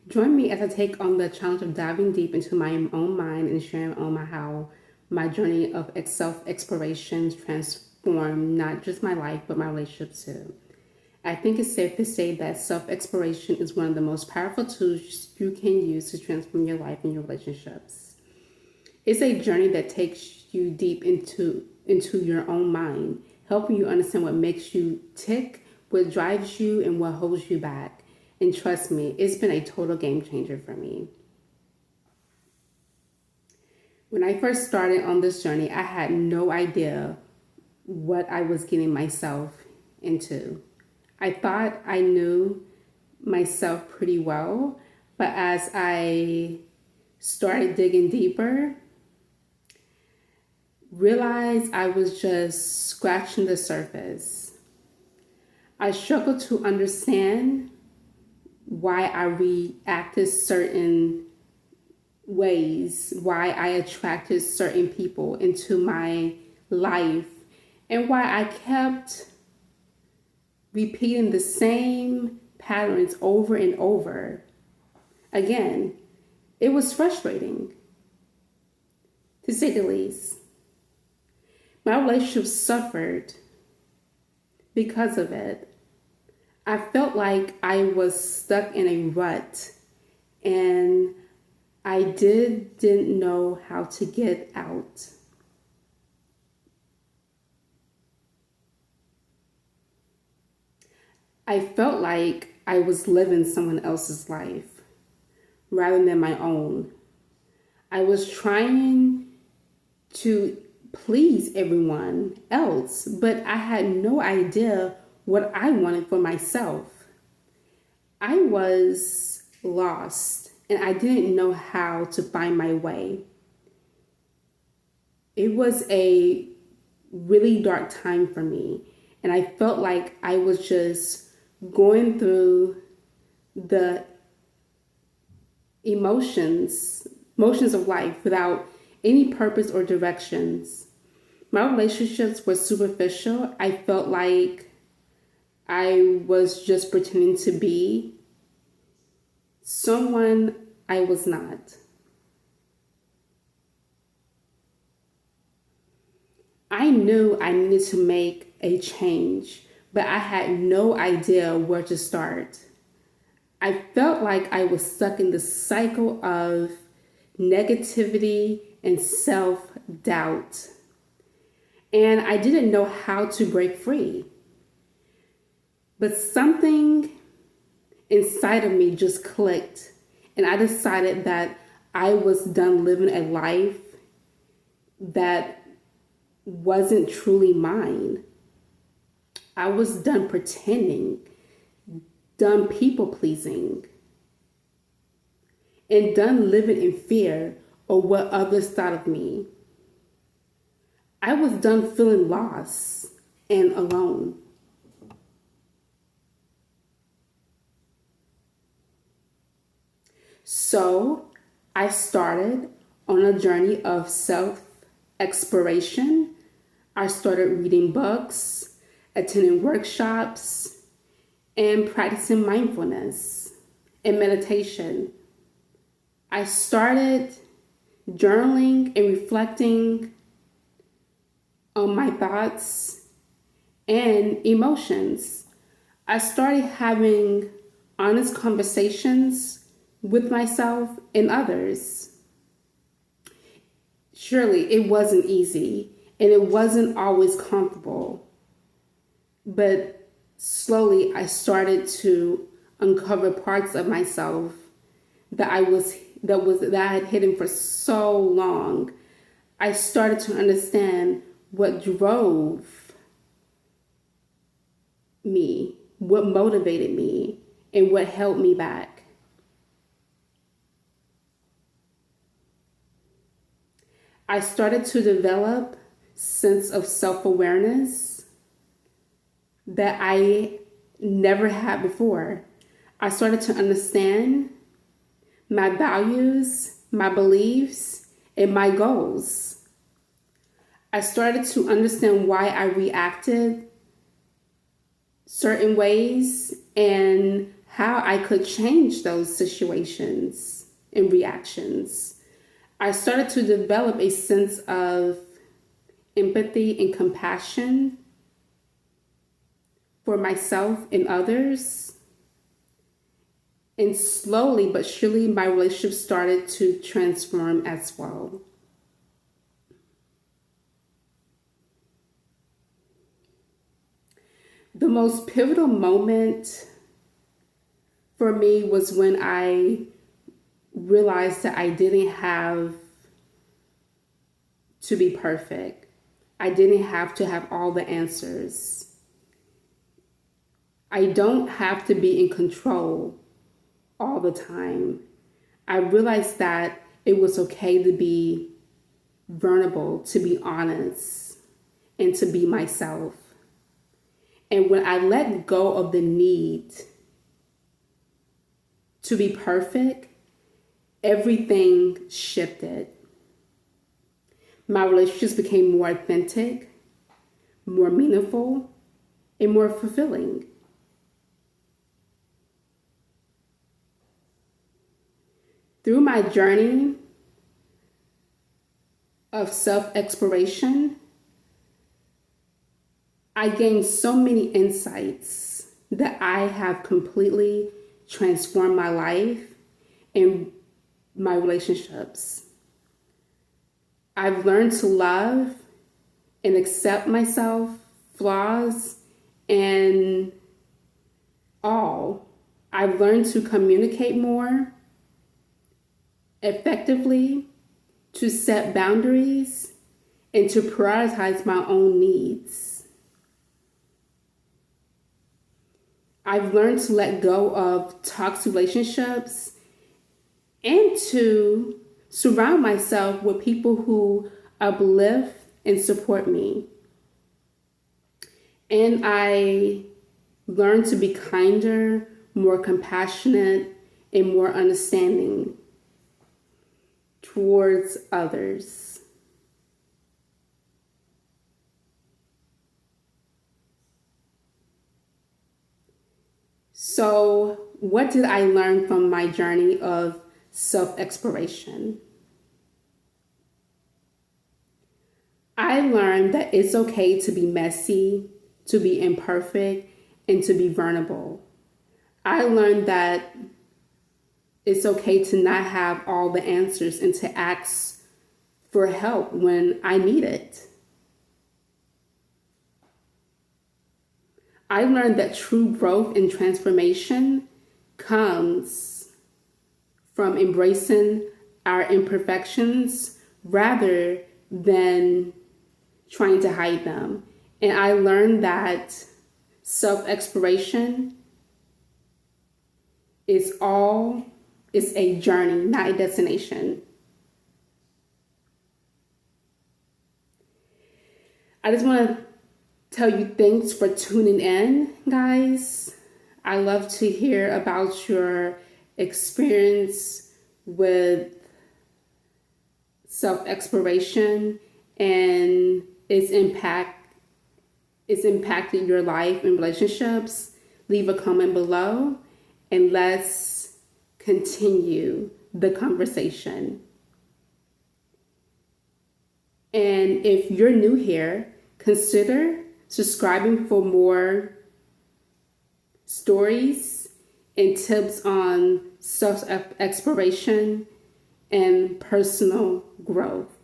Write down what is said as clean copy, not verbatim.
Join me as I take on the challenge of diving deep into my own mind and sharing on how my journey of self-exploration transformed not just my life, but my relationships too. I think it's safe to say that self-exploration is one of the most powerful tools you can use to transform your life and your relationships. It's a journey that takes you deep into your own mind, helping you understand what makes you tick, what drives you, and what holds you back. And trust me, it's been a total game changer for me. When I first started on this journey, I had no idea what I was getting myself into. I thought I knew myself pretty well, but as I started digging deeper, realized I was just scratching the surface. I struggled to understand why I reacted certain ways, why I attracted certain people into my life, and why I kept repeating the same patterns over and over. Again, it was frustrating, to say the least. My relationship suffered because of it. I felt like I was stuck in a rut and I didn't know how to get out. I felt like I was living someone else's life rather than my own. I was trying to please everyone else, but I had no idea what I wanted for myself. I was lost and I didn't know how to find my way. It was a really dark time for me, and I felt like I was just going through the emotions of life without any purpose or directions. My relationships were superficial. I felt like I was just pretending to be someone I was not. I knew I needed to make a change, but I had no idea where to start. I felt like I was stuck in the cycle of negativity and self-doubt. And I didn't know how to break free. But something inside of me just clicked, and I decided that I was done living a life that wasn't truly mine. I was done pretending, done people pleasing, and done living in fear of what others thought of me. I was done feeling lost and alone. So I started on a journey of self-exploration. I started reading books, attending workshops, and practicing mindfulness and meditation. I started journaling and reflecting on my thoughts and emotions. I started having honest conversations with myself and others. Surely it wasn't easy and it wasn't always comfortable, but slowly I started to uncover parts of myself that I had hidden for so long. I started to understand what drove me, what motivated me, and what held me back. I started to develop sense of self-awareness that I never had before. I started to understand my values, my beliefs, and my goals. I started to understand why I reacted certain ways and how I could change those situations and reactions. I started to develop a sense of empathy and compassion for myself and others. And slowly but surely, my relationship started to transform as well. The most pivotal moment for me was when I realized that I didn't have to be perfect. I didn't have to have all the answers. I don't have to be in control all the time. I realized that it was okay to be vulnerable, to be honest, and to be myself. And when I let go of the need to be perfect, everything shifted. My relationships became more authentic, more meaningful, and more fulfilling. Through my journey of self-exploration, I gained so many insights that I have completely transformed my life and my relationships. I've learned to love and accept myself, flaws, and all. I've learned to communicate more effectively, to set boundaries, and to prioritize my own needs. I've learned to let go of toxic relationships and to surround myself with people who uplift and support me. And I learned to be kinder, more compassionate, and more understanding towards others. So, what did I learn from my journey of self-exploration? I learned that it's okay to be messy, to be imperfect, and to be vulnerable. I learned that it's okay to not have all the answers and to ask for help when I need it. I learned that true growth and transformation comes from embracing our imperfections rather than trying to hide them. And I learned that self-exploration is a journey, not a destination. I just want to tell you thanks for tuning in, guys. I love to hear about your experience with self-exploration and its impacting your life and relationships. Leave a comment below and let's continue the conversation. And if you're new here, consider subscribing for more stories and tips on self-exploration and personal growth.